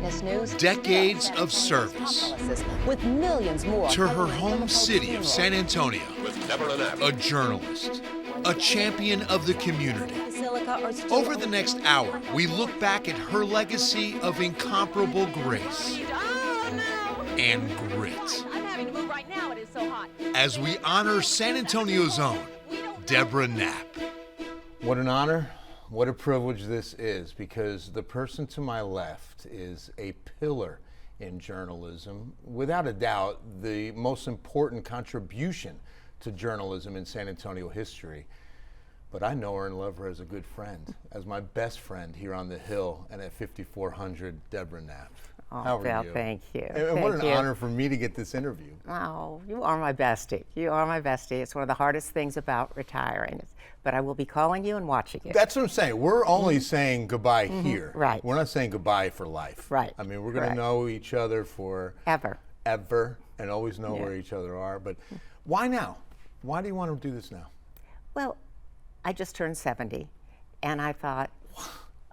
Eyewitness News. Decades of service. With millions more. To her home city of San Antonio. With Deborah Knapp. A journalist. A champion of the community. Over the next hour, we look back at her legacy of incomparable grace and grit. I'm having to move right now. It is so hot. As we honor San Antonio's own Deborah Knapp. What an honor, what a privilege this is, because the person to my left is a pillar in journalism. Without a doubt, the most important contribution to journalism in San Antonio history. But I know her and love her as a good friend, as my best friend here on the Hill and at 5400, Deborah Knapp. Oh, How are Bill, you? thank you. And what an honor for me to get this interview. Oh, you are my bestie. You are my bestie. It's one of the hardest things about retiring. But I will be calling you and watching you. That's what I'm saying. We're only saying goodbye here. Right. We're not saying goodbye for life. Right. I mean, we're going to know each other for ever, and always know where each other are. But why now? Why do you want to do this now? Well, I just turned 70, and I thought,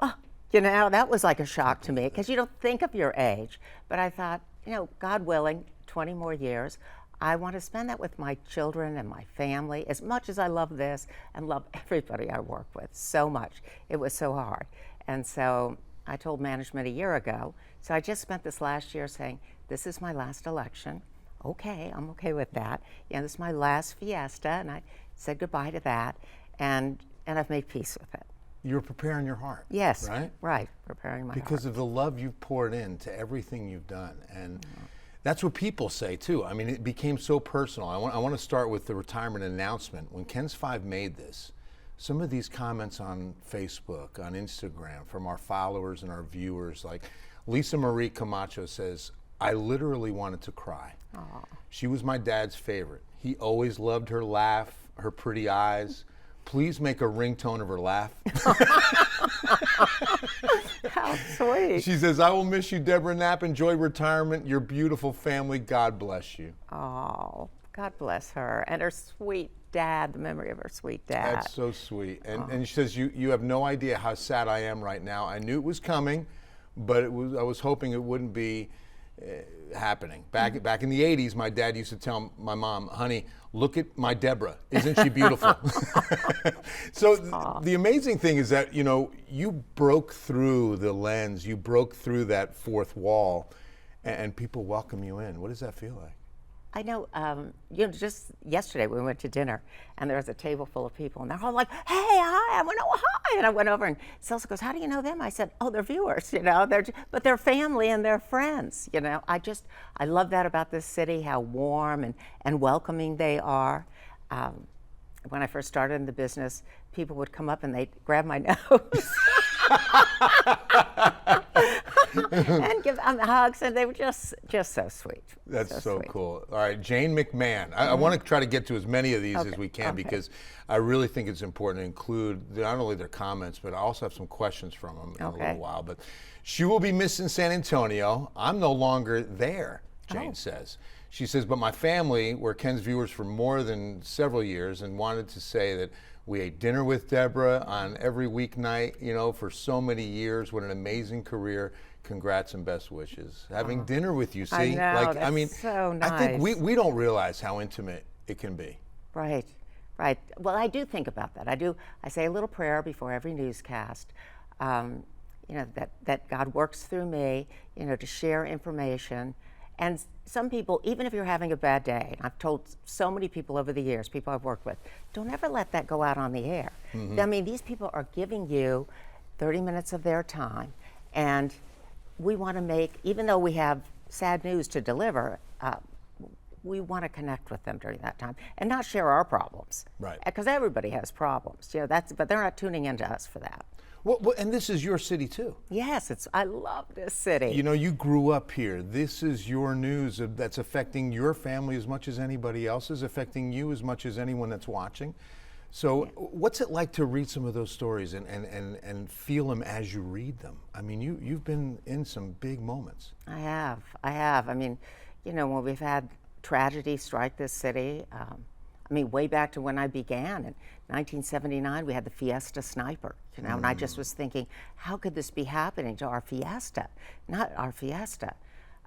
oh, you know, that was like a shock to me, because you don't think of your age. But I thought, you know, God willing, 20 more years, I want to spend that with my children and my family, as much as I love this and love everybody I work with so much. It was so hard. And so I told management a year ago, so I just spent this last year saying, this is my last election. Okay, I'm okay with that. You know, this is my last fiesta, and I said goodbye to that, and I've made peace with it. You're preparing your heart. Yes, right, preparing my because heart. of the love you've poured into everything you've done. And that's what people say too. I mean, it became so personal. I want to start with the retirement announcement. When KENS 5 made this, some of these comments on Facebook, on Instagram, from our followers and our viewers, like Lisa Marie Camacho says, I literally wanted to cry. Aww. She was my dad's favorite. He always loved her laugh, her pretty eyes. Please make a ringtone of her laugh. How sweet. She says, I will miss you, Deborah Knapp. Enjoy retirement, your beautiful family. God bless you. Oh, God bless her. And her sweet dad, the memory of her sweet dad. That's so sweet. And she says, you have no idea how sad I am right now. I knew it was coming, but I was hoping it wouldn't be happening. Back in the 80s, my dad used to tell my mom, honey, look at my Deborah. Isn't she beautiful? So the amazing thing is that, you know, you broke through the lens, you broke through that fourth wall, and people welcome you in. What does that feel like? I know, you know, just yesterday we went to dinner, and there was a table full of people, and they're all like, hey, hi. I went, oh, hi. And I went over, and Celsa goes, how do you know them? I said, oh, they're viewers, you know, but they're family and they're friends, you know. I love that about this city, how warm and welcoming they are. When I first started in the business, people would come up and they'd grab my nose. And give them hugs, and they were just so sweet. That's so sweet. Cool. All right, Jane McMahon. I want to try to get to as many of these as we can, because I really think it's important to include not only their comments, but I also have some questions from them in a little while. But she will be missing San Antonio. I'm no longer there, Jane says. She says, but my family were KENS viewers for more than several years and wanted to say that we ate dinner with Deborah on every weeknight, you know, for so many years. What an amazing career. Congrats and best wishes. Having dinner with you, see? I know, like, that's I mean, so nice. I think we don't realize how intimate it can be. Right. Well, I do think about that. I say a little prayer before every newscast, you know, that God works through me, you know, to share information. And some people, even if you're having a bad day, I've told so many people over the years, people I've worked with, don't ever let that go out on the air. I mean, these people are giving you 30 minutes of their time, and we want to make, even though we have sad news to deliver, we want to connect with them during that time and not share our problems. Right. Because everybody has problems, you know. But they're not tuning into us for that. Well, and this is your city too. Yes, I love this city. You know, you grew up here. This is your news that's affecting your family as much as anybody else's, affecting you as much as anyone that's watching. So what's it like to read some of those stories and feel them as you read them? I mean, you've been in some big moments. I have. I mean, you know, when we've had tragedy strike this city, I mean, way back to when I began in 1979, we had the Fiesta Sniper, you know, and I just was thinking, how could this be happening to our Fiesta? Not our Fiesta.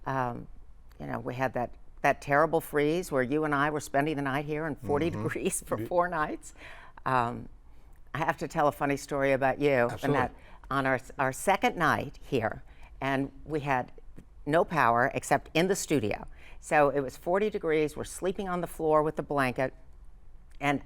You know, we had that terrible freeze where you and I were spending the night here in 40 degrees for 4 nights. I have to tell a funny story about you. Absolutely. And that on our second night here, and we had no power except in the studio. So it was 40 degrees, we're sleeping on the floor with the blanket, and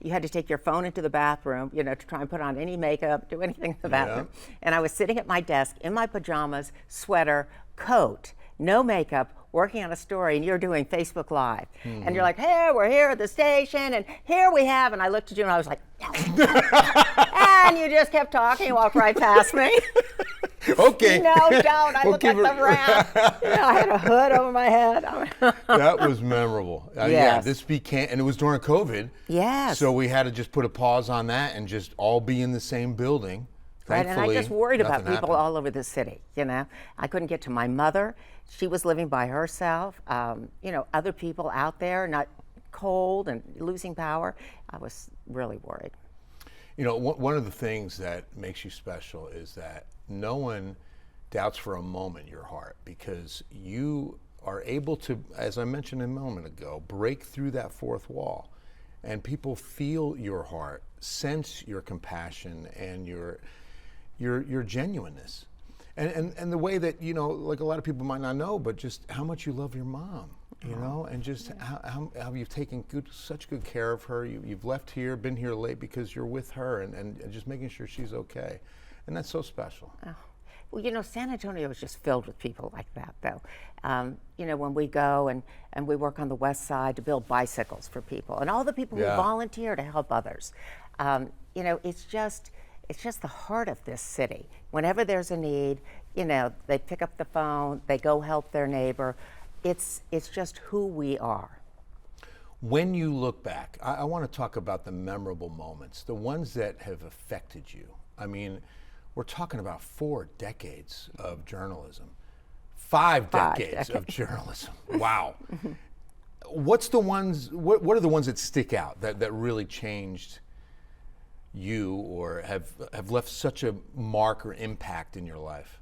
you had to take your phone into the bathroom, you know, to try and put on any makeup, do anything in the bathroom. And I was sitting at my desk in my pajamas, sweater, coat, no makeup, working on a story, and you're doing Facebook Live. And you're like, hey, we're here at the station, and here we have, and I looked at you and I was like, and you just kept talking and walked right past me. Okay. No, don't. I look like the rat. You know, I had a hood over my head. That was memorable. Yeah, this became, and it was during COVID. Yes. So we had to just put a pause on that and just all be in the same building. Right, and I just worried about people happened. all over the city, you know. I couldn't get to my mother. She was living by herself. You know, other people out there, not cold and losing power. I was really worried. You know, one of the things that makes you special is that no one doubts for a moment your heart, because you are able to, as I mentioned a moment ago, break through that fourth wall, and people feel your heart, sense your compassion and your genuineness, and the way that, you know, like a lot of people might not know, but just how much you love your mom, you know, and just how you've taken such good care of her. You've left here, been here late because you're with her, and just making sure she's okay, and that's so special. Oh. Well, you know, San Antonio is just filled with people like that, though. You know, when we go and we work on the west side to build bicycles for people, and all the people who volunteer to help others, you know, it's just the heart of this city. Whenever there's a need, you know, they pick up the phone, they go help their neighbor. It's just who we are. When you look back, I want to talk about the memorable moments, the ones that have affected you. I mean, we're talking about 4 decades of journalism, 5 decades of journalism. Wow. What's the ones? What are the ones that stick out that really changed you, or have left such a mark or impact in your life?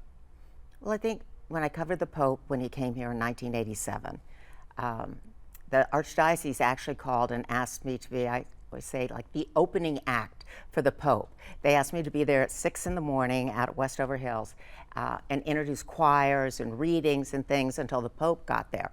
Well, I think when I covered the Pope when he came here in 1987, the Archdiocese actually called and asked me to be, I always say, like the opening act for the Pope. They asked me to be there at 6 in the morning out at Westover Hills and introduce choirs and readings and things until the Pope got there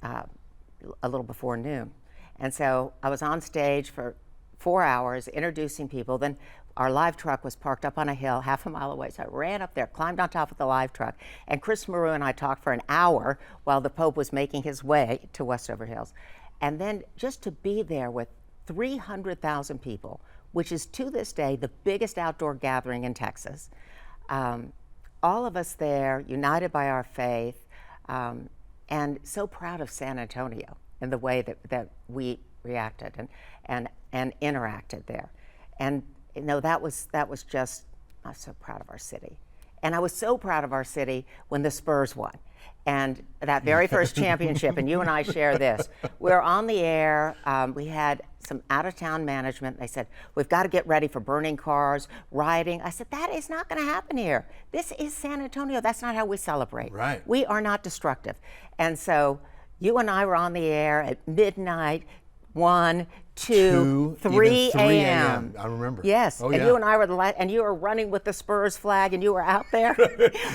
a little before noon. And so I was on stage for 4 hours introducing people. Then our live truck was parked up on a hill half a mile away. So I ran up there, climbed on top of the live truck, and Chris Maru and I talked for an hour while the Pope was making his way to Westover Hills. And then just to be there with 300,000 people, which is to this day the biggest outdoor gathering in Texas. All of us there, united by our faith, and so proud of San Antonio and the way that we reacted and interacted there. And you know, that was just, I was so proud of our city. And I was so proud of our city when the Spurs won. And that very first championship, and you and I share this, we're on the air, we had some out-of-town management. They said, we've got to get ready for burning cars, rioting. I said, that is not going to happen here. This is San Antonio. That's not how we celebrate. Right. We are not destructive. And so you and I were on the air at midnight, 1, 2, 3 a.m. I remember. Yes, oh, and yeah. you and I were and you were running with the Spurs flag, and you were out there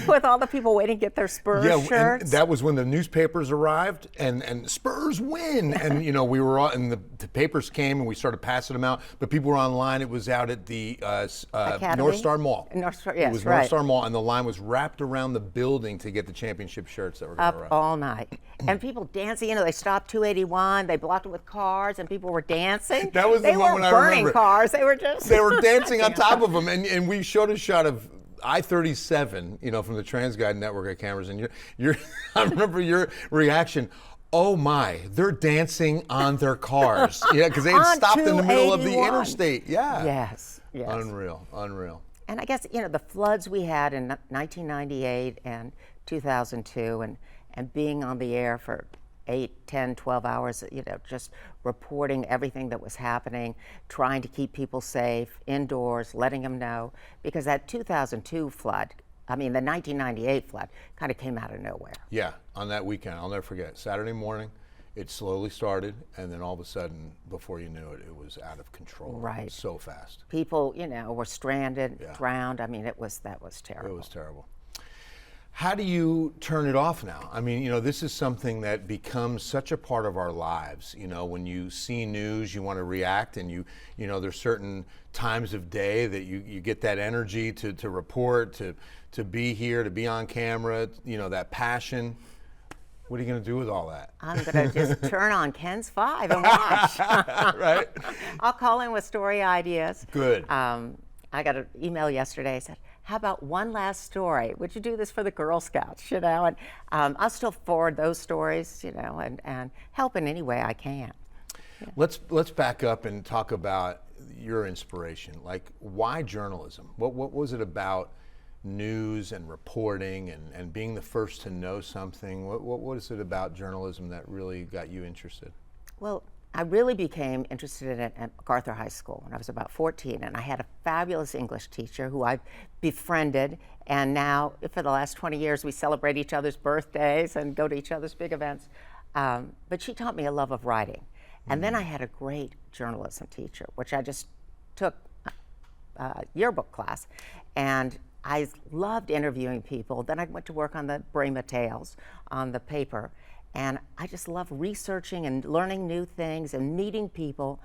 with all the people waiting to get their Spurs shirts. And that was when the newspapers arrived, and Spurs win, and you know, we were all, and the papers came, and we started passing them out. But people were online. It was out at the North Star Mall. North Star, yes, it was right. North Star Mall, and the line was wrapped around the building to get the championship shirts that were going to arrive. Up all night, and people dancing. You know, they stopped 281. They blocked it with cars, and people were dancing. That was the moment I remember. They weren't burning cars. They were just. They were dancing on top of them, and we showed a shot of I-37, you know, from the TransGuide network of cameras, and I remember your reaction. Oh my, they're dancing on their cars. Yeah, because they had stopped in the middle of the interstate. Yeah. Yes. Unreal. And I guess, you know, the floods we had in 1998 and 2002 and being on the air for 8, 10, 12 hours, just reporting everything that was happening, trying to keep people safe, indoors, letting them know. Because that 2002 flood, the 1998 flood, kind of came out of nowhere. Yeah, on that weekend, I'll never forget. Saturday morning, it slowly started, and then all of a sudden, before you knew it, it was out of control. Right. So fast. People, were stranded, drowned. that was terrible. It was terrible. How do you turn it off now? This is something that becomes such a part of our lives. When you see news, you want to react, and there's certain times of day that you get that energy to report, to be here, to be on camera, that passion. What are you going to do with all that? I'm going to just turn on KENS 5 and watch. Right? I'll call in with story ideas. Good. I got an email yesterday. I said, how about one last story? Would you do this for the Girl Scouts? And I'll still forward those stories, and help in any way I can. Yeah. Let's back up and talk about your inspiration. Like, why journalism? What was it about news and reporting and being the first to know something? What was it about journalism that really got you interested? Well, I really became interested in it at MacArthur High School when I was about 14, and I had a fabulous English teacher who I've befriended, and now for the last 20 years we celebrate each other's birthdays and go to each other's big events. But she taught me a love of writing. And then I had a great journalism teacher, which I just took a yearbook class, and I loved interviewing people. Then I went to work on the Brema Tales on the paper, and I just love researching and learning new things and meeting people,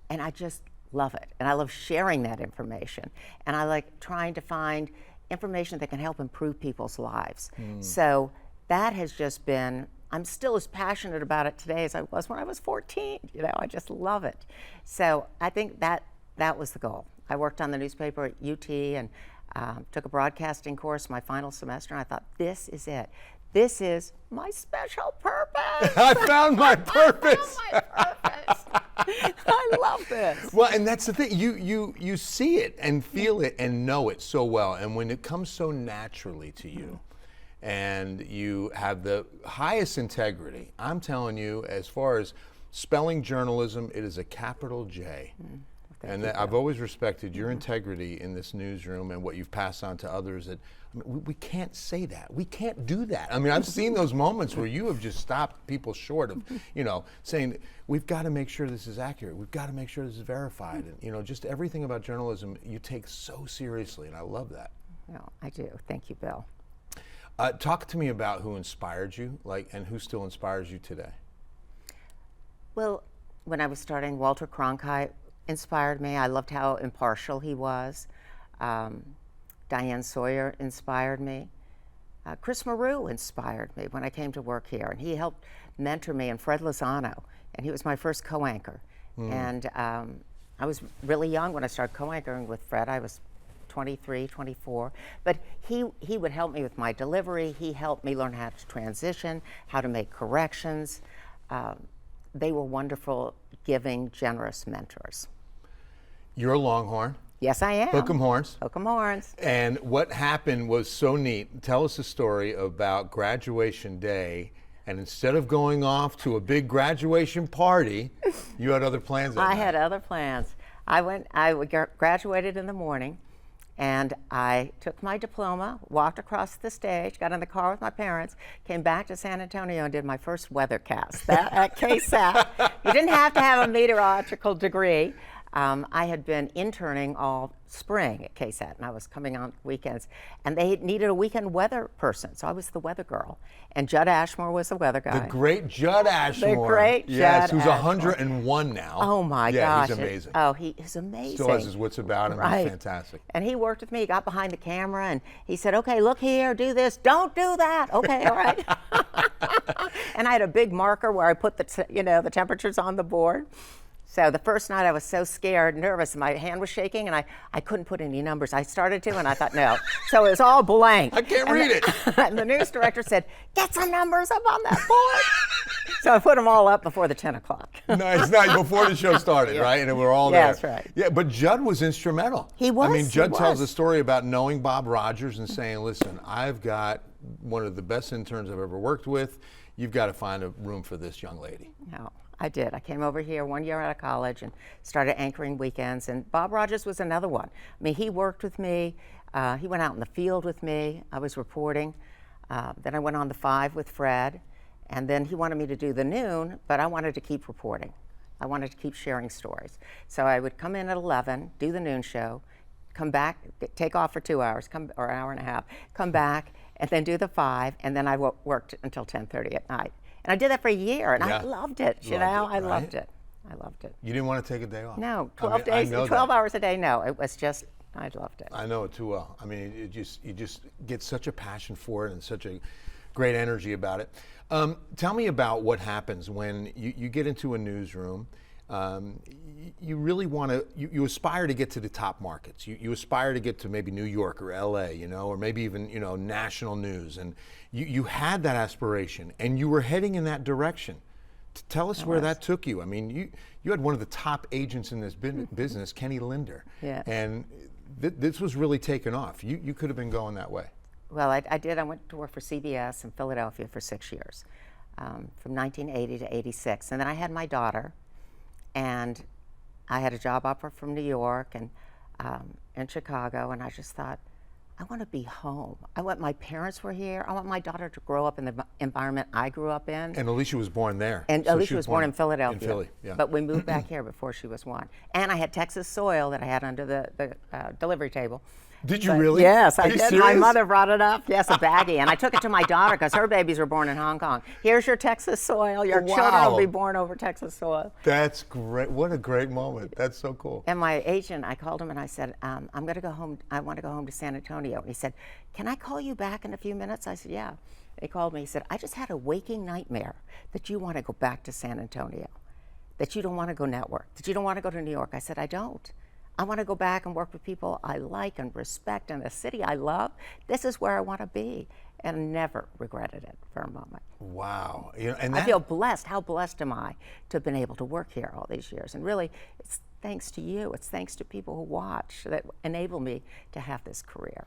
and I just love it. And I love sharing that information, and I like trying to find information that can help improve people's lives. So that has just been, I'm still as passionate about it today as I was when I was 14. I just love it. So I think that was the goal. I worked on the newspaper at UT and took a broadcasting course my final semester, and I thought, this is it. This is my special purpose. I found my purpose. I found my purpose. I love this. Well, and that's the thing. You see it and feel it and know it so well, and when it comes so naturally to you, and you have the highest integrity, I'm telling you, as far as spelling journalism, it is a capital J. And I've always respected your integrity in this newsroom and what you've passed on to others. That we can't say that. We can't do that. I've seen those moments where you have just stopped people short of, saying, we've got to make sure this is accurate. We've got to make sure this is verified. And, just everything about journalism you take so seriously, and I love that. No, I do. Thank you, Bill. Talk to me about who inspired you, and who still inspires you today. Well, when I was starting, Walter Cronkite inspired me. I loved how impartial he was. Diane Sawyer inspired me. Chris Maru inspired me when I came to work here, and he helped mentor me, and Fred Lozano, and he was my first co-anchor. And I was really young when I started co-anchoring with Fred. I was 23, 24, but he would help me with my delivery. He helped me learn how to transition, how to make corrections. They were wonderful, giving, generous mentors. You're a Longhorn. Yes, I am. Hook 'em horns. Hook 'em horns. And what happened was so neat. Tell us a story about graduation day, and instead of going off to a big graduation party, you had other plans that night. I had other plans. I graduated in the morning, and I took my diploma, walked across the stage, got in the car with my parents, came back to San Antonio and did my first weathercast at KSAT. You didn't have to have a meteorological degree. I had been interning all spring at KSAT, and I was coming on weekends, and they needed a weekend weather person, so I was the weather girl. And Judd Ashmore was the weather guy. The great Judd Ashmore. The great yes, Judd who's Ashmore. 101 now. Oh my yeah, gosh. he's amazing. He's amazing. Still has his wits about him. Right. He's fantastic. And he worked with me. He got behind the camera, and he said, okay, look here, do this. Don't do that. Okay, all right. And I had a big marker where I put the temperatures on the board. So the first night I was so scared, nervous, and my hand was shaking, and I couldn't put any numbers. I started to, and I thought, no. So it was all blank. I can't read it. And the news director said, get some numbers up on that board. So I put them all up before the 10 o'clock. No, it's not before the show started, right? And we're all there. Yeah, that's right. Yeah, but Judd was instrumental. He was. I mean, Judd he tells was. a story about knowing Bob Rogers and saying, listen, I've got one of the best interns I've ever worked with. you've got to find a room for this young lady. No, I did. I came over here 1 year out of college and started anchoring weekends. And Bob Rogers was another one. I mean, he worked with me. He went out in the field with me. I was reporting. Then I went on the 5 with Fred. And then he wanted me to do the noon, but I wanted to keep reporting. I wanted to keep sharing stories. So I would come in at 11, do the noon show, come back, take off for 2 hours, or an hour and a half, come back, and then do the 5, and then I worked until 10:30 at night. And I did that for a year, and I loved it. I loved it. I loved it. You didn't want to take a day off? No, 12 hours a day, no. It was just, I loved it. I know it too well. I mean, you just get such a passion for it and such a great energy about it. Tell me about what happens when you get into a newsroom. You really want to, you aspire to get to the top markets. You aspire to get to maybe New York or LA, or maybe even, national news. And you had that aspiration and you were heading in that direction. Tell us where that took you. I mean, you had one of the top agents in this business, Kenny Linder. Yeah. And this was really taking off. You could have been going that way. Well, I did. I went to work for CBS in Philadelphia for 6 years, from 1980 to 86. And then I had my daughter, and I had a job offer from New York and in Chicago, and I just thought, I want to be home. My parents were here. I want my daughter to grow up in the environment I grew up in. And Alicia was born there. And so Alicia was born in Philadelphia. In Philly, yeah. But we moved back here before she was 1. And I had Texas soil that I had under the delivery table. Did you really? Yes, I did. Serious? My mother brought it up. Yes, a baggie. And I took it to my daughter because her babies were born in Hong Kong. Here's your Texas soil. Your children will be born over Texas soil. That's great. What a great moment. That's so cool. And my agent, I called him and I said, I'm going to go home. I want to go home to San Antonio. And he said, can I call you back in a few minutes? I said, yeah. He called me. He said, I just had a waking nightmare that you want to go back to San Antonio, that you don't want to go network, that you don't want to go to New York. I said, I don't. I want to go back and work with people I like and respect in the city I love. This is where I want to be. And never regretted it for a moment. Wow. And I feel blessed. How blessed am I to have been able to work here all these years? And really, it's thanks to you. It's thanks to people who watch that enable me to have this career.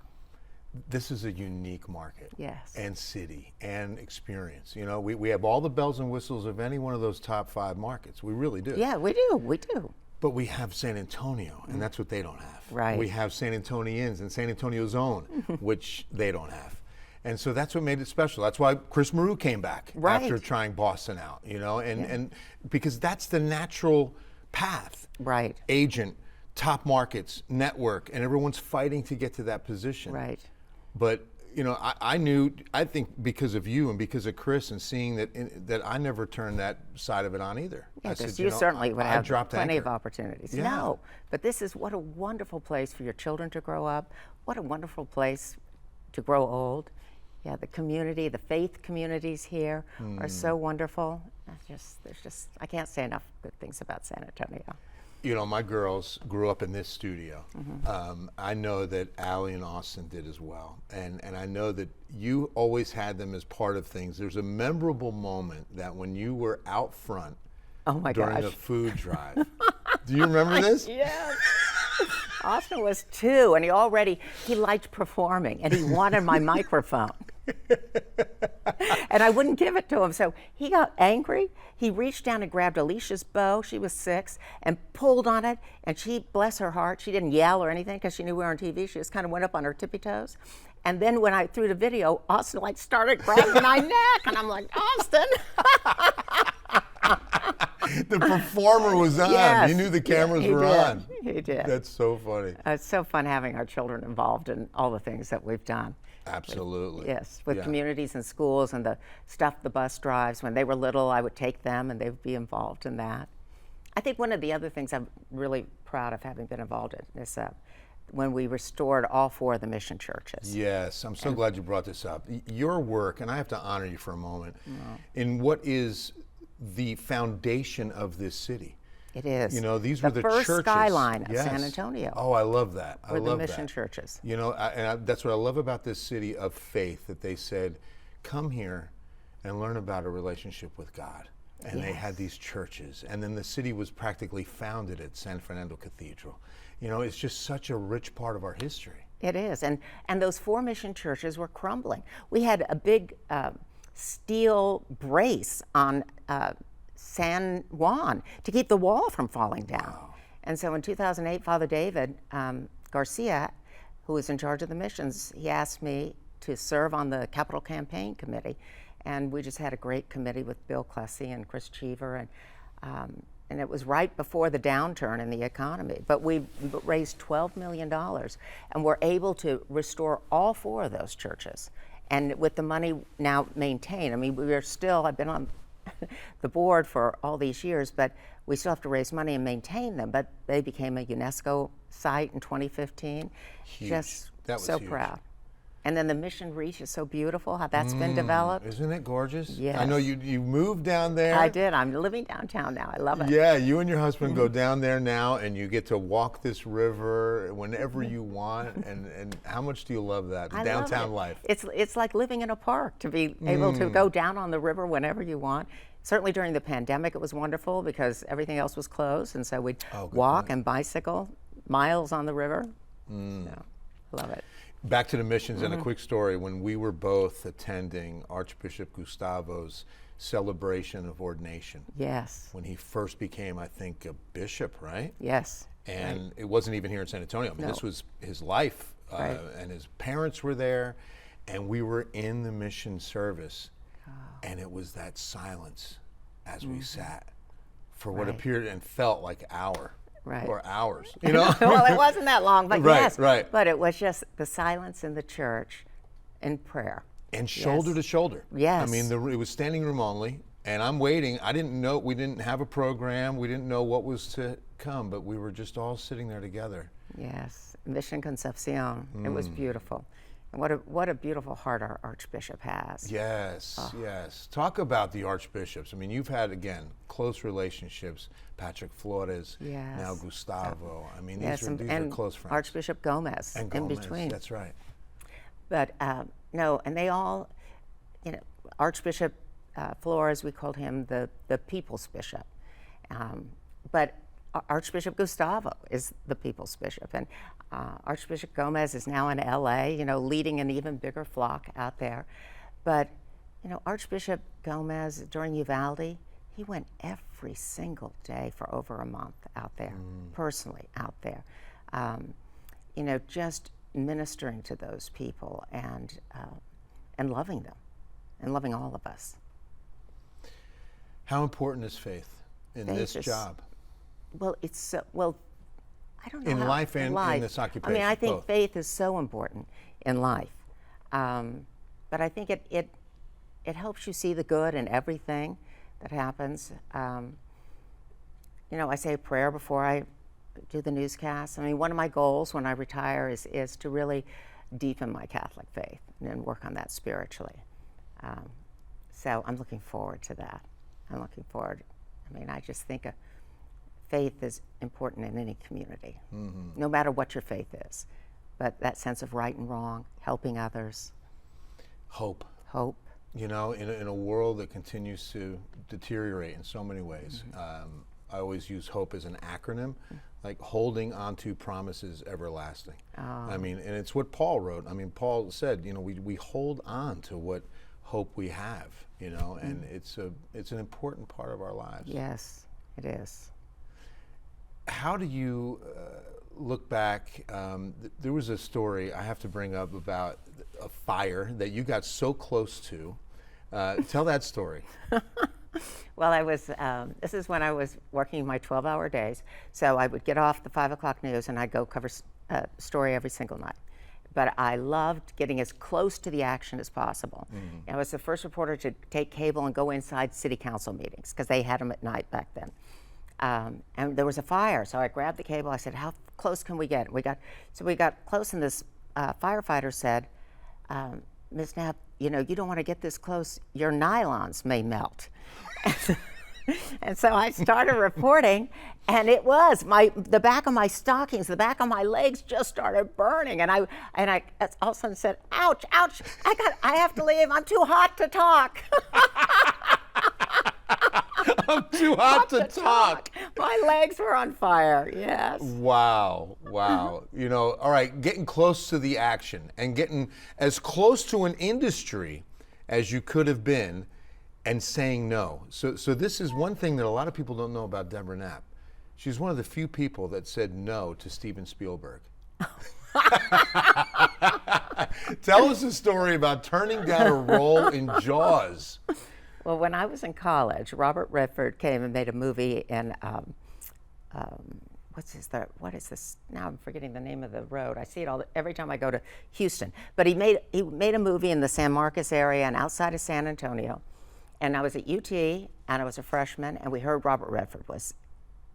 This is a unique market. Yes. And city and experience. We have all the bells and whistles of any one of those top 5 markets. We really do. Yeah, we do. We do. But we have San Antonio, and that's what they don't have. Right. We have San Antonians and San Antonio's own, which they don't have. And so that's what made it special. That's why Chris Maru came back after trying Boston out, and because that's the natural path. Right. Agent, top markets, network, and everyone's fighting to get to that position. Right. But I think because of you and because of Chris and seeing that I never turned that side of it on either. Yeah, I said, you certainly would have plenty anchor. of opportunities. Yeah. No, but this is what a wonderful place for your children to grow up. What a wonderful place to grow old. Yeah, the community, the faith communities here are so wonderful. I can't say enough good things about San Antonio. My girls grew up in this studio. I know that Allie and Austin did as well. And I know that you always had them as part of things. There's a memorable moment that when you were out front during the food drive. Do you remember this? Yes. Austin was 2, and he liked performing, and he wanted my microphone. And I wouldn't give it to him, so he got angry. He reached down and grabbed Alicia's bow, she was 6, and pulled on it, and she, bless her heart, she didn't yell or anything because she knew we were on TV. She just kind of went up on her tippy toes. And then when I threw the video, Austin started grabbing my neck, and I'm like, Austin! The performer was on. Yes. You knew the cameras were on. He did. That's so funny. It's so fun having our children involved in all the things that we've done. Absolutely. With communities and schools and the stuff the bus drives. When they were little, I would take them and they would be involved in that. I think one of the other things I'm really proud of having been involved in is when we restored all 4 of the mission churches. Yes, I'm so glad you brought this up. Your work, and I have to honor you for a moment, in what is the foundation of this city. It is. These were the first churches. skyline of San Antonio. Oh, I love that. I love the mission churches. That's what I love about this city of faith, that they said, come here and learn about a relationship with God. And they had these churches. And then the city was practically founded at San Fernando Cathedral. It's just such a rich part of our history. It is. And those 4 mission churches were crumbling. We had a big steel brace on San Juan to keep the wall from falling down. Wow. And so in 2008, Father David Garcia, who was in charge of the missions, he asked me to serve on the Capital Campaign Committee. And we just had a great committee with Bill Clessy and Chris Cheever. And it was right before the downturn in the economy. But we raised $12 million and we're able to restore all 4 of those churches. And with the money now maintained, I mean, I've been on the board for all these years, but we still have to raise money and maintain them. But they became a UNESCO site in 2015. Huge. Just that was so huge. Proud. And then the Mission Reach is so beautiful, how that's been developed. Isn't it gorgeous? Yes. I know you moved down there. I did. I'm living downtown now. I love it. Yeah, you and your husband go down there now, and you get to walk this river whenever you want. And how much do you love that, the downtown life? It's like living in a park, to be able to go down on the river whenever you want. Certainly during the pandemic, it was wonderful because everything else was closed, and so we'd walk and bicycle miles on the river. So, love it. Back to the missions and a quick story. When we were both attending Archbishop Gustavo's celebration of ordination. Yes. When he first became, I think, a bishop, right? Yes. And it wasn't even here in San Antonio. I mean, this was his life, and his parents were there, and we were in the mission service, and it was that silence as we sat for what appeared and felt like hour. Or hours, you know? Well, it wasn't that long, but yes. Right. But it was just the silence in the church in prayer. And shoulder to shoulder. Yes. I mean, it was standing room only, and I'm waiting. I didn't know, we didn't have a program. We didn't know what was to come, but we were just all sitting there together. Yes, Mission Concepcion. It was beautiful. And what a beautiful heart our Archbishop has. Yes, yes. Talk about the archbishops. I mean, you've had, again, close relationships. Patrick Flores, now Gustavo. I mean, these are close friends. Archbishop Gomez, and in between. That's right. But no, and they all, Archbishop Flores, we called him the People's Bishop. But Archbishop Gustavo is the People's Bishop. And Archbishop Gomez is now in LA, leading an even bigger flock out there. But, Archbishop Gomez, during Uvalde, he went every single day for over a month out there, personally out there. Just ministering to those people and loving them and loving all of us. How important is faith in this job? Well, I don't know. In life and in this occupation. I mean, I think faith is so important in life. But I think it helps you see the good in everything that happens. I say a prayer before I do the newscast. I mean, one of my goals when I retire is to really deepen my Catholic faith and work on that spiritually. So I'm looking forward to that. I'm looking forward. I mean, I just think faith is important in any community, no matter what your faith is. But that sense of right and wrong, helping others. Hope. In a world that continues to deteriorate in so many ways, I always use hope as an acronym, like holding onto promises everlasting. I mean, and it's what Paul wrote. I mean, Paul said, we hold on to what hope we have, and it's an important part of our lives. Yes, it is. How do you look back? There was a story I have to bring up about a fire that you got so close to. Tell that story. Well, this is when I was working my 12-hour days. So I would get off the 5 o'clock news and I'd go cover a story every single night. But I loved getting as close to the action as possible. I was the first reporter to take cable and go inside city council meetings because they had them at night back then. And there was a fire, so I grabbed the cable. I said, "How close can we get?" We got close, and this firefighter said, "Ms. Knapp, you don't want to get this close. Your nylons may melt." And so I started reporting, and it was the back of my stockings, the back of my legs just started burning, and I all of a sudden said, "Ouch, ouch! I have to leave. I'm too hot to talk." I'm too hot to talk. My legs were on fire, yes. Wow. All right, getting close to the action and getting as close to an industry as you could have been and saying no. So this is one thing that a lot of people don't know about Deborah Knapp. She's one of the few people that said no to Steven Spielberg. Tell us a story about turning down a role in Jaws. Well, when I was in college, Robert Redford came and made a movie in, what is this? Now I'm forgetting the name of the road. I see it every time I go to Houston. But he made a movie in the San Marcos area and outside of San Antonio. And I was at UT, and I was a freshman, and we heard Robert Redford was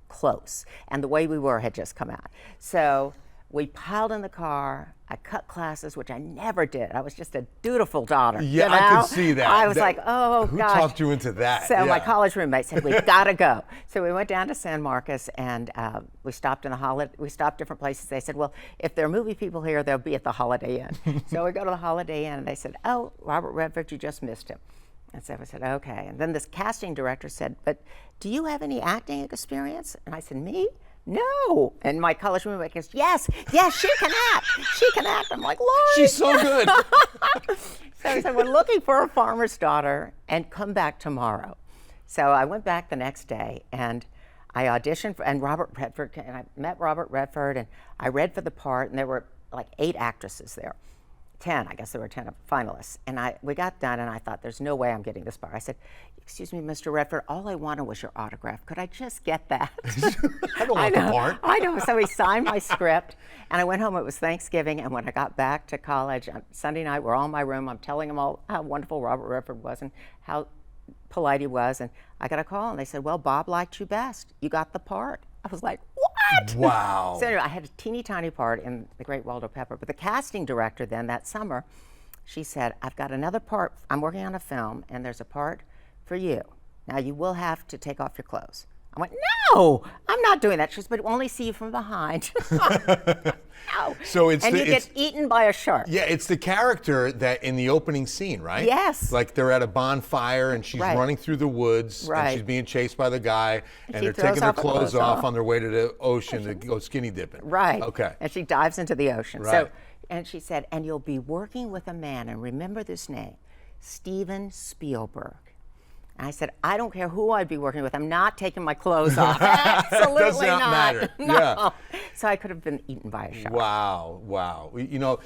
close. And The Way We Were had just come out. So we piled in the car. I cut classes, which I never did. I was just a dutiful daughter. Yeah, you know? I could see that. I was like, oh, who gosh. Who talked you into that? So my college roommate said, we've got to go. So we went down to San Marcos, and we stopped we stopped different places. They said, well, if there are movie people here, they'll be at the Holiday Inn. So we go to the Holiday Inn, and they said, oh, Robert Redford, you just missed him. And so I said, okay. And then this casting director said, but do you have any acting experience? And I said, me? No. And my college roommate goes, yes, she can act. She can act. I'm like, Lord. She's so good. So he said, we're looking for a farmer's daughter and come back tomorrow. So I went back the next day and I auditioned and I met Robert Redford and I read for the part, and there were like 8 actresses there. 10, I guess there were 10 finalists. And we got done and I thought, there's no way I'm getting this part. I said, excuse me, Mr. Redford, all I wanted was your autograph. Could I just get that? I don't want the part. I know. So he signed my script and I went home. It was Thanksgiving. And when I got back to college on Sunday night, we're all in my room. I'm telling them all how wonderful Robert Redford was and how polite he was. And I got a call and they said, well, Bob liked you best. You got the part. I was like, what? Wow. So anyway, I had a teeny tiny part in The Great Waldo Pepper. But the casting director then that summer, she said, I've got another part. I'm working on a film and there's a part for you. Now you will have to take off your clothes. I went, no, I'm not doing that. She said, but we'll only see you from behind. No. So you get eaten by a shark. Yeah, it's the character that in the opening scene, right? Yes. Like they're at a bonfire and she's running through the woods and she's being chased by the guy and they're taking their clothes off on their way to the ocean to go skinny dipping. Right. Okay. And she dives into the ocean. Right. So, and she said, and you'll be working with a man, and remember this name, Steven Spielberg. And I said, I don't care who I'd be working with. I'm not taking my clothes off. Absolutely Does not matter. No. Yeah. So I could have been eaten by a shark. Wow. You know,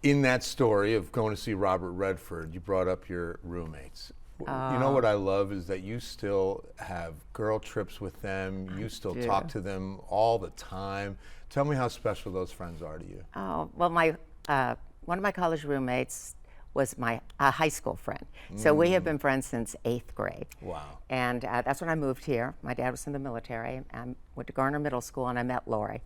in that story of going to see Robert Redford, you brought up your roommates. You know what I love is that you still have girl trips with them. You still talk to them all the time. Tell me how special those friends are to you. Oh, well, one of my college roommates was my high school friend. So we have been friends since 8th grade. Wow. And that's when I moved here. My dad was in the military. I went to Garner Middle School and I met Lori.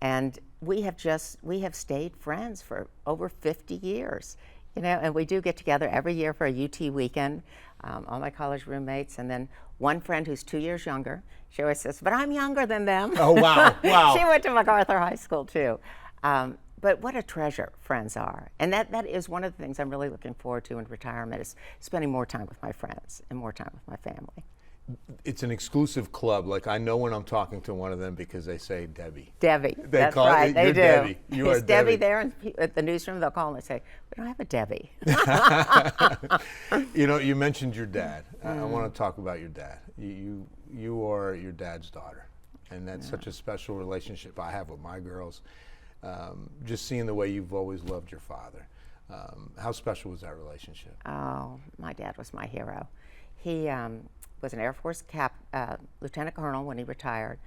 And we have stayed friends for over 50 years. You know, and we do get together every year for a UT weekend, all my college roommates, and then one friend who's 2 years younger. She always says, but I'm younger than them. Oh, wow, wow. She went to MacArthur High School too. But what a treasure friends are. And that is one of the things I'm really looking forward to in retirement is spending more time with my friends and more time with my family. It's an exclusive club. Like I know when I'm talking to one of them because they say Debbie. Debbie. That's right. They you're do. Debbie. You Is are Debbie there at the newsroom? They'll call and they say, we don't have a Debbie. You know, you mentioned your dad. I want to talk about your dad. You are your dad's daughter. And that's such a special relationship I have with my girls. Just seeing the way you've always loved your father. How special was that relationship? Oh, my dad was my hero. He was an Air Force lieutenant colonel when he retired.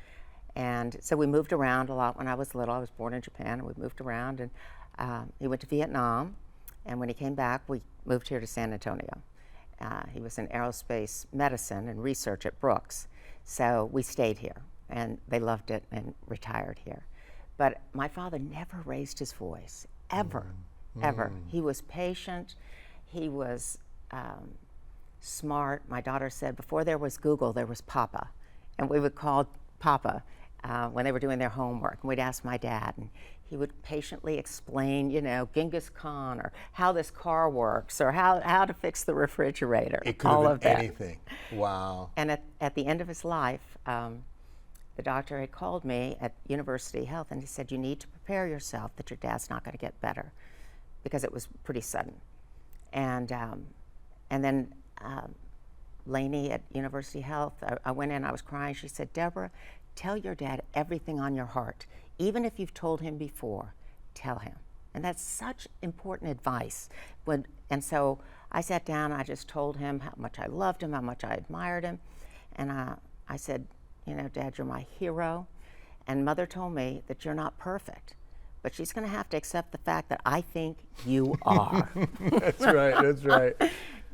And so we moved around a lot when I was little. I was born in Japan, and we moved around. And he went to Vietnam. And when he came back, we moved here to San Antonio. He was in aerospace medicine and research at Brooks. So we stayed here, and they loved it and retired here. But my father never raised his voice, ever, ever. He was patient. He was smart. My daughter said before there was Google, there was Papa. And we would call Papa when they were doing their homework. And we'd ask my dad, and he would patiently explain, you know, Genghis Khan, or how this car works, or how to fix the refrigerator. It could all have of been that. anything. Wow. And at the end of his life, the doctor had called me at University Health, and he said, you need to prepare yourself that your dad's not going to get better, because it was pretty sudden. And And then Lainey at University Health, I went in, I was crying. She said, Deborah, tell your dad everything on your heart. Even if you've told him before, tell him. And that's such important advice. And so I sat down, I just told him how much I loved him, how much I admired him. And I said, you know, Dad, you're my hero. And Mother told me that you're not perfect, but she's going to have to accept the fact that I think you are. That's right, that's right.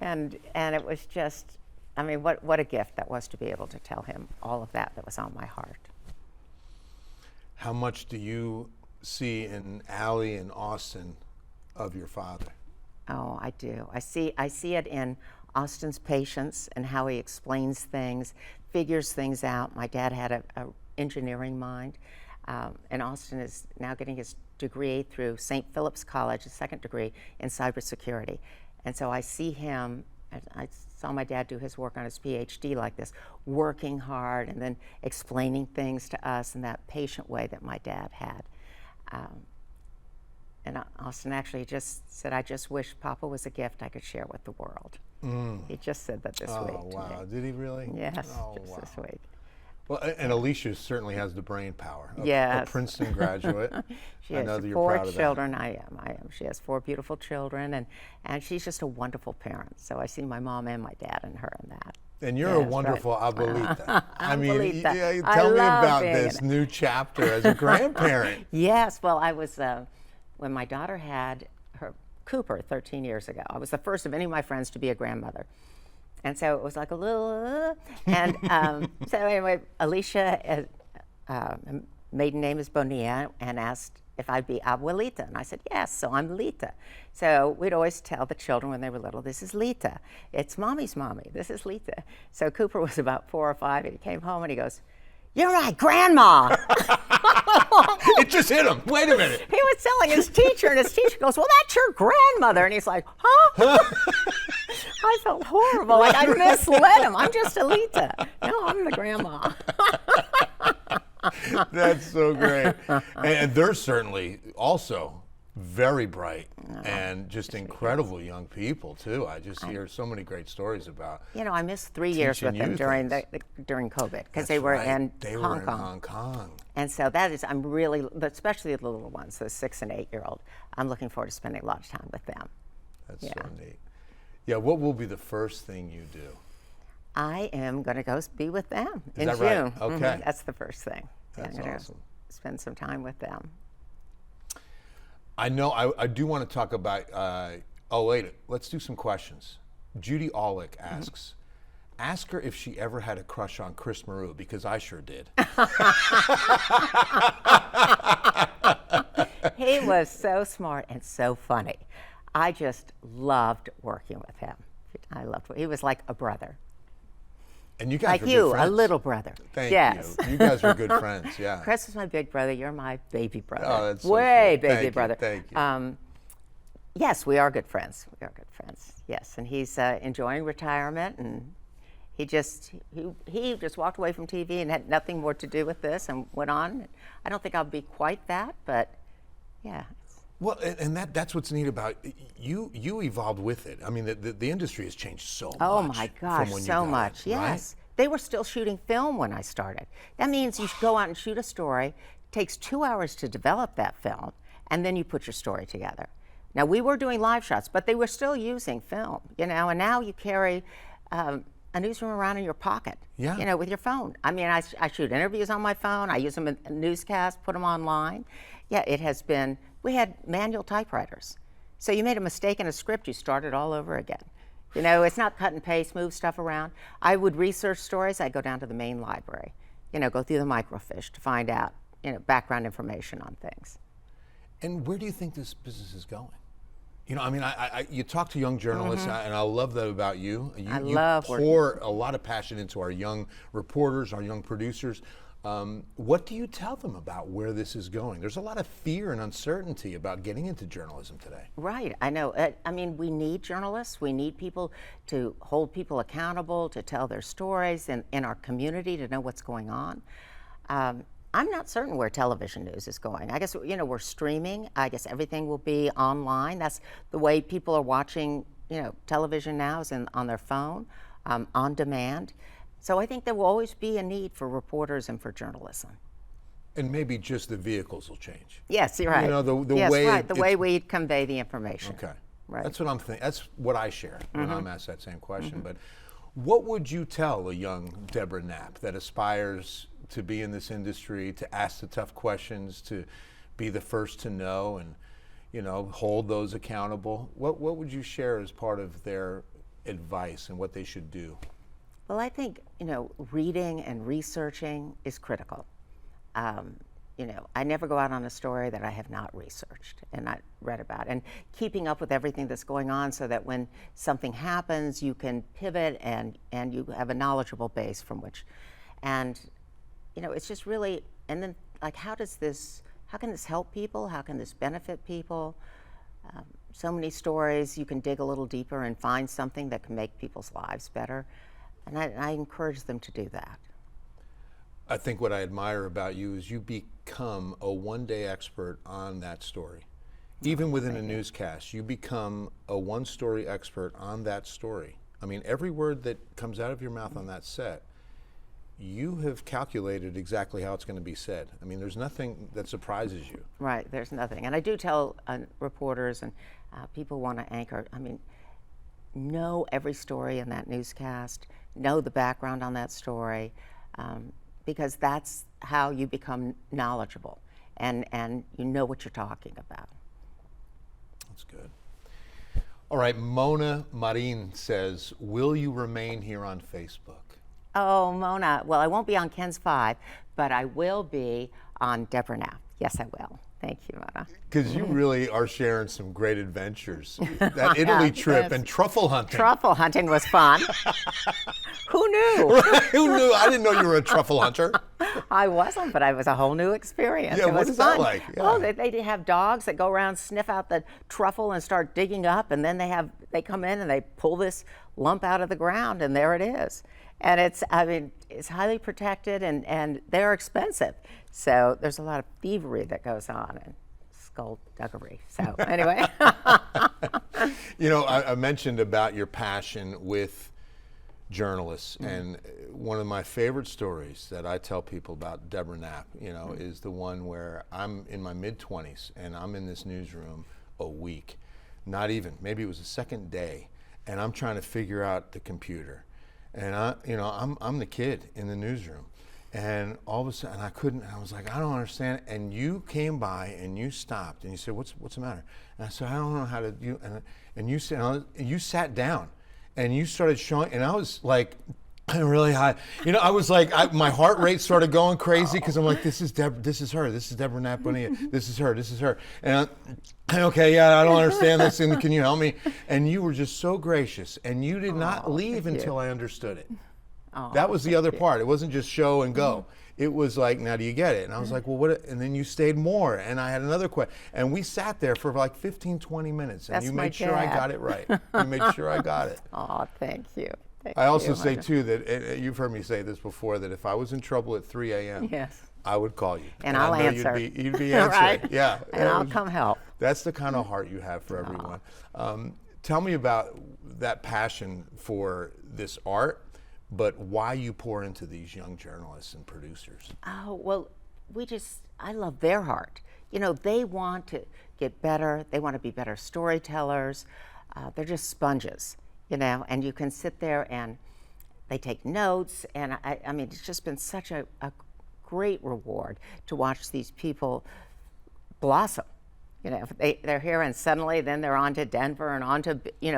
And it was just, I mean, what a gift that was to be able to tell him all of that was on my heart. How much do you see in Allie and Austin of your father? Oh, I do. I see it in Austin's patience and how he explains things, figures things out. My dad had a engineering mind, and Austin is now getting his degree through St. Philip's College, his second degree in cybersecurity. And so I see him, I saw my dad do his work on his PhD like this, working hard and then explaining things to us in that patient way that my dad had. And Austin actually just said, I just wish Papa was a gift I could share with the world. He just said that this week. Oh, wow. Did he really? Yes, oh, just wow. this week. Well, and Alicia certainly has the brain power. Yes. A Princeton graduate. She I has know that you're 4 proud of children. That. I am. She has 4 beautiful children, and she's just a wonderful parent. So I see my mom and my dad and her in that. And you're a wonderful abuelita. I mean, Abuelita. tell me love about being this new chapter as a grandparent. Yes, well, I was, when my daughter had her Cooper 13 years ago, I was the first of any of my friends to be a grandmother. And so it was like a little, and so anyway, Alicia, maiden name is Bonilla, and asked if I'd be abuelita. And I said, yes, so I'm Lita. So we'd always tell the children when they were little, this is Lita. It's mommy's mommy, this is Lita. So Cooper was about 4 or 5, and he came home and he goes, you're my grandma. It just hit him. Wait a minute. He was telling his teacher, and his teacher goes, well, that's your grandmother. And he's like, huh? I felt horrible. Like I misled him. I'm just Alita. No, I'm the grandma. That's so great. And they're certainly also very bright and just incredible young people too. I just hear so many great stories about. You know, I missed 3 years with them during COVID because they were in Hong Kong. And so that is, I'm really, especially the little ones, the 6 and 8-year-old. I'm looking forward to spending a lot of time with them. That's so neat. Yeah, what will be the first thing you do? I am going to go be with them in that June. Right? Okay. That's the first thing. That's I'm going awesome. to spend some time with them. I know I do want to talk about, wait, let's do some questions. Judy Aulick asks, ask her if she ever had a crush on Chris Maru, because I sure did. He was so smart and so funny. I just loved working with him. He was like a brother. And you guys like were you, good friends. a little brother. Thank yes. you. You guys were good friends, yeah. Chris is my big brother. You're my baby brother. Oh, that's so way sweet. baby brother. Thank you. Yes, we are good friends. We are good friends. Yes, and he's enjoying retirement, and he just walked away from TV and had nothing more to do with this, and went on. I don't think I'll be quite that, but yeah. Well, and that's what's neat about you. You evolved with it. I mean, the industry has changed so much. Oh my gosh, from when so you got much. in, Yes, right? they were still shooting film when I started. That means you go out and shoot a story. It takes 2 hours to develop that film, and then you put your story together. Now we were doing live shots, but they were still using film, you know. And now you carry a newsroom around in your pocket, yeah. you know, with your phone. I mean, I shoot interviews on my phone. I use them in newscasts, put them online. Yeah, it has been. We had manual typewriters. So you made a mistake in a script, you start it all over again. You know, it's not cut and paste, move stuff around. I would research stories, I'd go down to the main library, you know, go through the microfiche to find out, you know, background information on things. And where do you think this business is going? You know, I mean, you talk to young journalists, and I love that about you. You pour a lot of passion into our young reporters, our young producers. What do you tell them about where this is going? There's a lot of fear and uncertainty about getting into journalism today. Right, I know. I mean, we need journalists. We need people to hold people accountable, to tell their stories in our community, to know what's going on. I'm not certain where television news is going. I guess, you know, we're streaming. I guess everything will be online. That's the way people are watching television now is on their phone, on demand. So I think there will always be a need for reporters and for journalism. And maybe just the vehicles will change. Yes, you're right. The yes, way right. The way we convey the information. Okay. Right. That's what I'm thinking. That's what I share when I'm asked that same question. But what would you tell a young Deborah Knapp that aspires to be in this industry, to ask the tough questions, to be the first to know, and hold those accountable? What would you share as part of their advice and what they should do? Well, I think reading and researching is critical. I never go out on a story that I have not researched and not read about, and keeping up with everything that's going on so that when something happens, you can pivot and you have a knowledgeable base from which. And it's just really, and then like, how can this help people? How can this benefit people? So many stories, you can dig a little deeper and find something that can make people's lives better. And I encourage them to do that. I think what I admire about you is you become a one-day expert on that story. Even within a newscast, you become a one-story expert on that story. I mean, every word that comes out of your mouth on that set, you have calculated exactly how it's going to be said. I mean, there's nothing that surprises you. Right, there's nothing. And I do tell reporters and people want to anchor, know every story in that newscast, know the background on that story, because that's how you become knowledgeable and you know what you're talking about. That's good. All right, Mona Marin says, will you remain here on Facebook? Oh, Mona, well, I won't be on KENS 5, but I will be on Deborah Knapp. Yes, I will. Thank you, Mona. Because you really are sharing some great adventures. That Italy trip and truffle hunting. Truffle hunting was fun. Who knew? Right, who knew? I didn't know you were a truffle hunter. I wasn't, but it was a whole new experience. Yeah, it what was is fun. that like? Yeah. Oh, they have dogs that go around, sniff out the truffle and start digging up, and then they come in and they pull this lump out of the ground, and there it is. And it's highly protected, and they're expensive. So there's a lot of thievery that goes on and skullduggery. So anyway. I mentioned about your passion with journalists, and one of my favorite stories that I tell people about Deborah Knapp, is the one where I'm in my mid-20s and I'm in this newsroom a week, not even, maybe it was the second day, and I'm trying to figure out the computer. And I'm the kid in the newsroom, and all of a sudden I was like, I don't understand. And you came by and you stopped and you said, what's the matter? And I said, I don't know how to do. And you said, and you sat down, and you started showing, and I was like, really high. I was like, my heart rate started going crazy because I'm like, this is her, this is Deborah Knapp Bonilla, this is her. And okay, yeah, I don't understand this, and can you help me? And you were just so gracious, and you did not leave until I understood it. That was the other part. It wasn't just show and go. It was like, now do you get it? And I was like, well, what? And then you stayed more, and I had another question. And we sat there for like 15, 20 minutes, and you made sure I got it right. You made sure I got it. Oh, thank you. I also say, too, that you've heard me say this before, that if I was in trouble at 3 a.m., yes, I would call you. And I'll answer. You'd be answering. Right? Yeah. And I'll come help. That's the kind of heart you have for everyone. Tell me about that passion for this art, but why you pour into these young journalists and producers. Oh, well, I love their heart. They want to get better. They want to be better storytellers. They're just sponges. And you can sit there and they take notes, and I mean, it's just been such a great reward to watch these people blossom. They're here, and suddenly then they're on to Denver and on to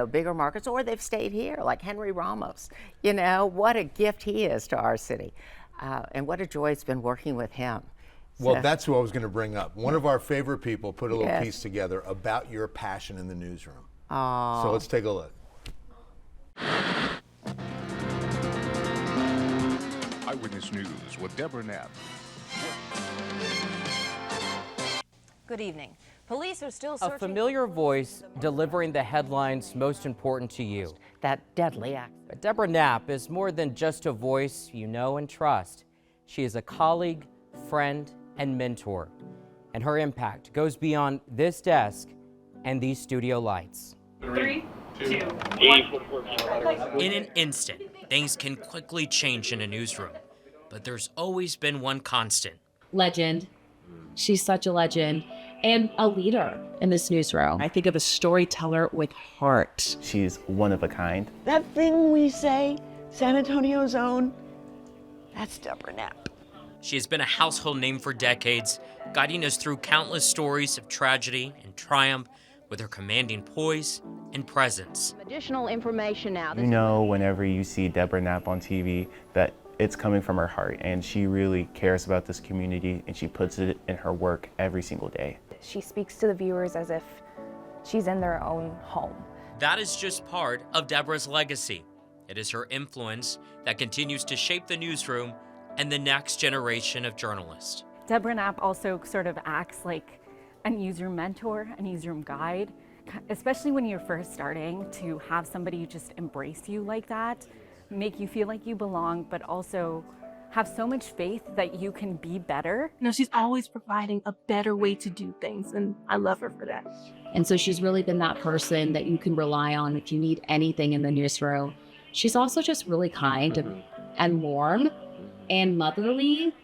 bigger markets, or they've stayed here, like Henry Ramos. What a gift he is to our city, and what a joy it's been working with him. Well, that's who I was going to bring up. One of our favorite people put a little piece together about your passion in the newsroom. Oh. So let's take a look. Eyewitness News with Deborah Knapp. Good evening. Police are still searching. A familiar voice delivering the headlines most important to you. That deadly act. But Deborah Knapp is more than just a voice you know and trust. She is a colleague, friend, and mentor. And her impact goes beyond this desk and these studio lights. 3, In an instant, things can quickly change in a newsroom, but there's always been one constant. Legend. She's such a legend and a leader in this newsroom. I think of a storyteller with heart. She's one of a kind. That thing we say, San Antonio's own, that's Deborah Knapp. She has been a household name for decades, guiding us through countless stories of tragedy and triumph with her commanding poise and presence. Additional information now. You know, whenever you see Deborah Knapp on TV, that it's coming from her heart, and she really cares about this community, and she puts it in her work every single day. She speaks to the viewers as if she's in their own home. That is just part of Deborah's legacy. It is her influence that continues to shape the newsroom and the next generation of journalists. Deborah Knapp also sort of acts like a newsroom mentor, a newsroom guide, especially when you're first starting, to have somebody just embrace you like that, make you feel like you belong, but also have so much faith that you can be better. You know, she's always providing a better way to do things, and I love her for that. And so she's really been that person that you can rely on if you need anything in the newsroom. She's also just really kind and warm and motherly.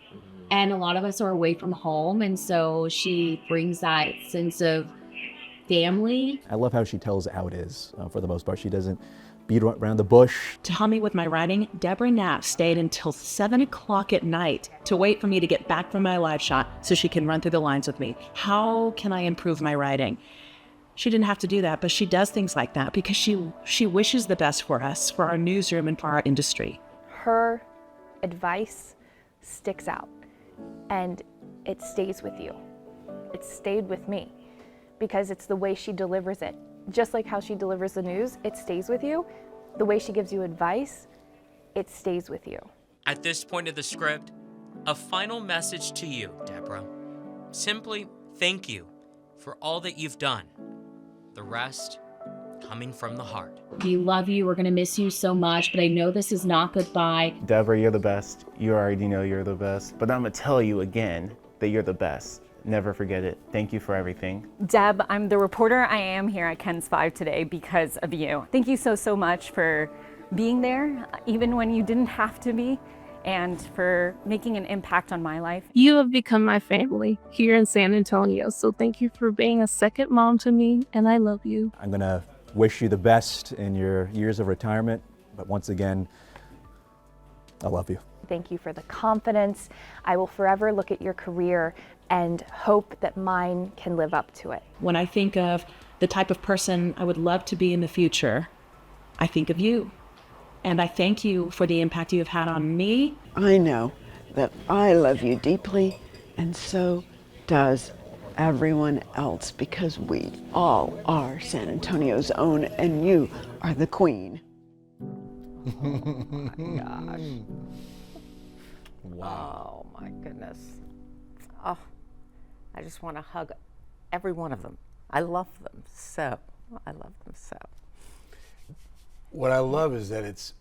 And a lot of us are away from home, and so she brings that sense of family. I love how she tells how it is, for the most part. She doesn't beat around the bush. To help me with my writing, Deborah Knapp stayed until 7 o'clock at night to wait for me to get back from my live shot so she can run through the lines with me. How can I improve my writing? She didn't have to do that, but she does things like that because she wishes the best for us, for our newsroom and for our industry. Her advice sticks out and it stays with you. It stayed with me because it's the way she delivers it. Just like how she delivers the news, it stays with you. The way she gives you advice, it stays with you. At this point of the script, a final message to you, Deborah. Simply thank you for all that you've done. The rest coming from the heart. We love you. We're going to miss you so much, but I know this is not goodbye. Deborah, you're the best. You already know you're the best. But I'm going to tell you again that you're the best. Never forget it. Thank you for everything. Deb, I'm the reporter I am here at KENS 5 today because of you. Thank you so much for being there, even when you didn't have to be, and for making an impact on my life. You have become my family here in San Antonio, so thank you for being a second mom to me, and I love you. I'm going to wish you the best in your years of retirement, but once again, I love you. Thank you for the confidence. I will forever look at your career and hope that mine can live up to it. When I think of the type of person I would love to be in the future, I think of you. And I thank you for the impact you have had on me. I know that I love you deeply, and so does everyone else, because we all are San Antonio's own, and you are the queen. Oh my gosh. Wow. Oh my goodness. Oh, I just want to hug every one of them. I love them so. I love them so. What I love is that it's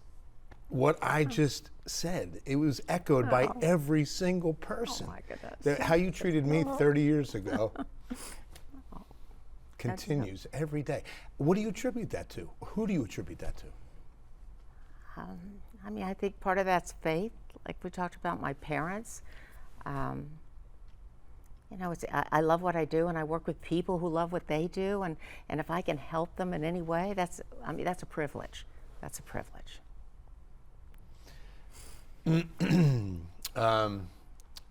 what I just said. It was echoed by every single person. Oh my goodness. How you treated me 30 years ago continues every day. What do you attribute that to? Who do you attribute that to? I mean, I think part of that's faith, like we talked about my parents. You know, I love what I do, and I work with people who love what they do, and if I can help them in any way, that's a privilege. That's a privilege.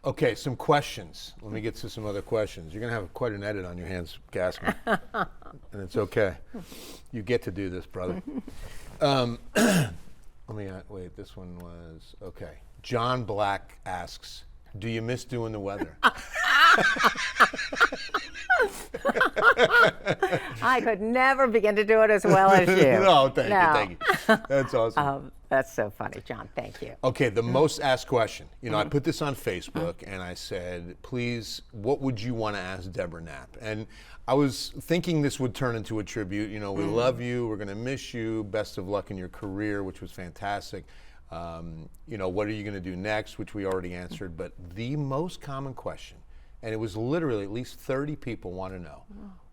Okay, some questions. Let me get to some other questions. You're going to have quite an edit on your hands, Gassman, and it's okay. You get to do this, brother. Let me wait. This one was okay. John Black asks, "Do you miss doing the weather?" I could never begin to do it as well as you. No, thank you. That's awesome. That's so funny, John. Thank you. Okay, the most asked question. You know, I put this on Facebook and I said, please, what would you want to ask Deborah Knapp? And I was thinking this would turn into a tribute. You know, we love you. We're going to miss you. Best of luck in your career, which was fantastic. You know, what are you going to do next, which we already answered. But the most common question and it was literally at least 30 people want to know,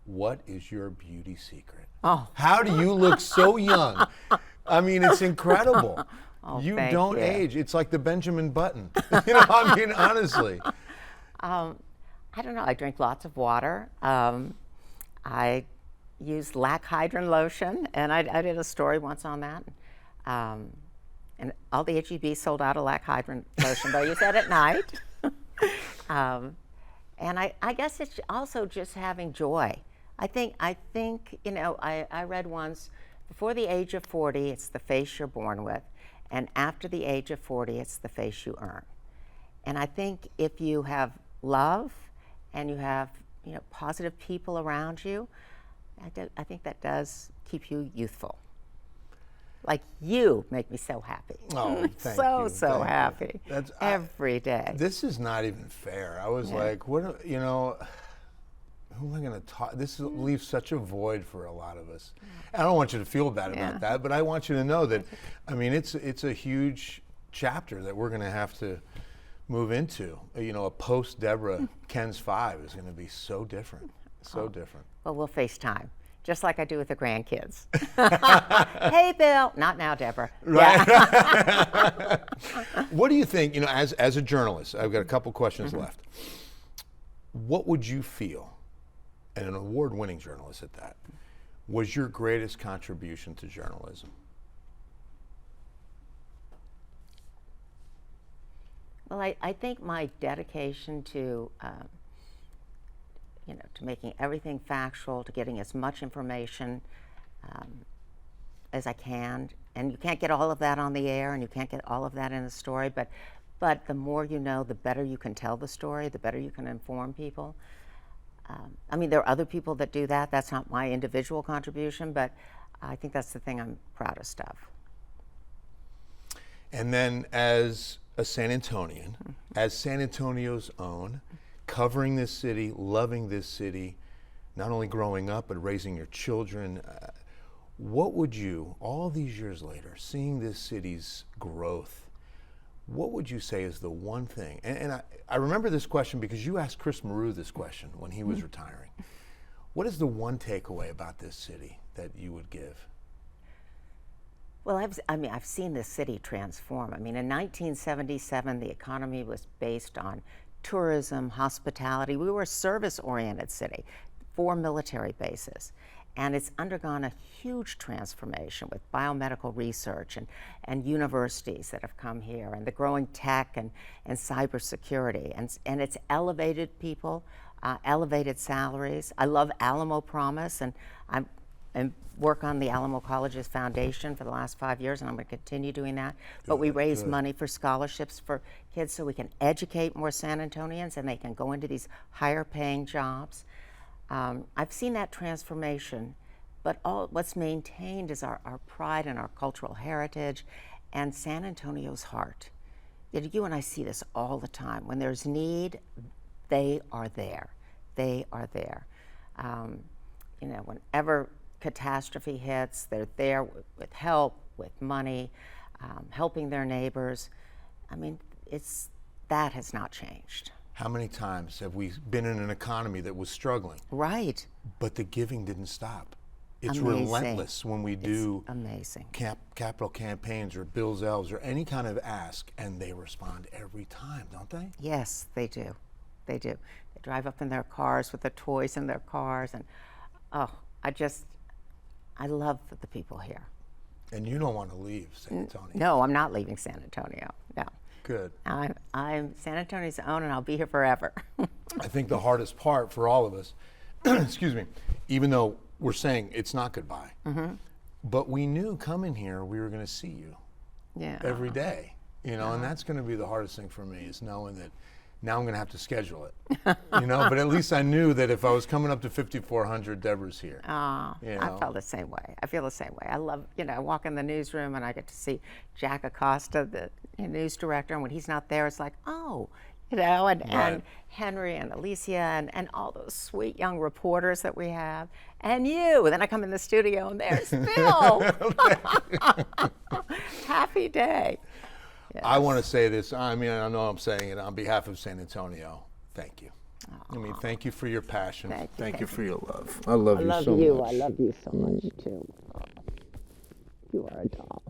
what is your beauty secret? Oh. How do you look so young? I mean, it's incredible. Oh, you thank don't you. age. It's like the Benjamin Button. You know, I mean, honestly. I don't know. I drink lots of water. I use lac hydrin lotion, and I did a story once on that. And all the HEB sold out of lac hydrin lotion, but I use that at night. And I guess it's also just having joy. I think you know, I read once, before the age of 40, it's the face you're born with, and after the age of 40, it's the face you earn. And I think if you have love and you have, you know, positive people around you, I think that does keep you youthful. Like, you make me so happy. Oh, thank you. So Thank happy. you. Every day. This is not even fair. I was like, what, you know, who am I going to talk? This leaves such a void for a lot of us. I don't want you to feel bad about that, but I want you to know that, I mean, it's a huge chapter that we're going to have to move into. You know, a post Deborah KENS 5 is going to be so different, so different. Well, we'll FaceTime, just like I do with the grandkids. Hey, Bill. Not now, Deborah. Right. Yeah. What do you think, you know, as a journalist, I've got a couple questions left. What would you feel, and an award-winning journalist at that, was your greatest contribution to journalism? Well, I think my dedication to, you know, to making everything factual, to getting as much information as I can, and you can't get all of that on the air, and you can't get all of that in a story, but the more you know, the better you can tell the story, the better you can inform people. I mean, there are other people that do that. That's not my individual contribution, but I think that's the thing I'm proudest of. And then as a San Antonian, as San Antonio's own, covering this city, loving this city, not only growing up, but raising your children, what would you, all these years later, seeing this city's growth, what would you say is the one thing? And I remember this question because you asked Chris Maru this question when he was retiring. What is the one takeaway about this city that you would give? Well, I've seen this city transform. I mean, in 1977, the economy was based on tourism, hospitality. We were a service-oriented city, 4 military bases. And it's undergone a huge transformation with biomedical research and universities that have come here, and the growing tech and cybersecurity. And it's elevated people, elevated salaries. I love Alamo Promise, and I'm work on the Alamo College's foundation for the last 5 years, and I'm going to continue doing that. But we raise money for scholarships for kids so we can educate more San Antonians and they can go into these higher paying jobs. I've seen that transformation, but what's maintained is our pride and our cultural heritage and San Antonio's heart. You and I see this all the time. When there's need, they are there. They are there. You know, whenever catastrophe hits, they're there with help, with money, helping their neighbors. I mean, that has not changed. How many times have we been in an economy that was struggling? Right. But the giving didn't stop. It's amazing. Relentless when we do amazing capital campaigns or Bill's Elves or any kind of ask, and they respond every time, don't they? Yes, they do. They do. They drive up in their cars with the toys in their cars, and I love the people here. And you don't want to leave San Antonio. No, I'm not leaving San Antonio. No. Good. I'm San Antonio's own, and I'll be here forever. I think the hardest part for all of us, excuse me, even though we're saying it's not goodbye, but we knew coming here we were going to see you every day, you know, and that's going to be the hardest thing for me, is knowing that now I'm going to have to schedule it, you know, but at least I knew that if I was coming up to 5,400, Deborah's here. I felt the same way. I feel the same way. I love, you know, I walk in the newsroom and I get to see Jack Acosta, the news director, and when he's not there, it's like, oh, you know, and Henry and Alicia and all those sweet young reporters that we have, and you. And then I come in the studio and there's Bill. Happy day. Yes. I want to say this. I mean, I know I'm saying it on behalf of San Antonio. Thank you. I mean, thank you for your passion. Thank you for your love. I love you so much. I love you so much too. You are a doll.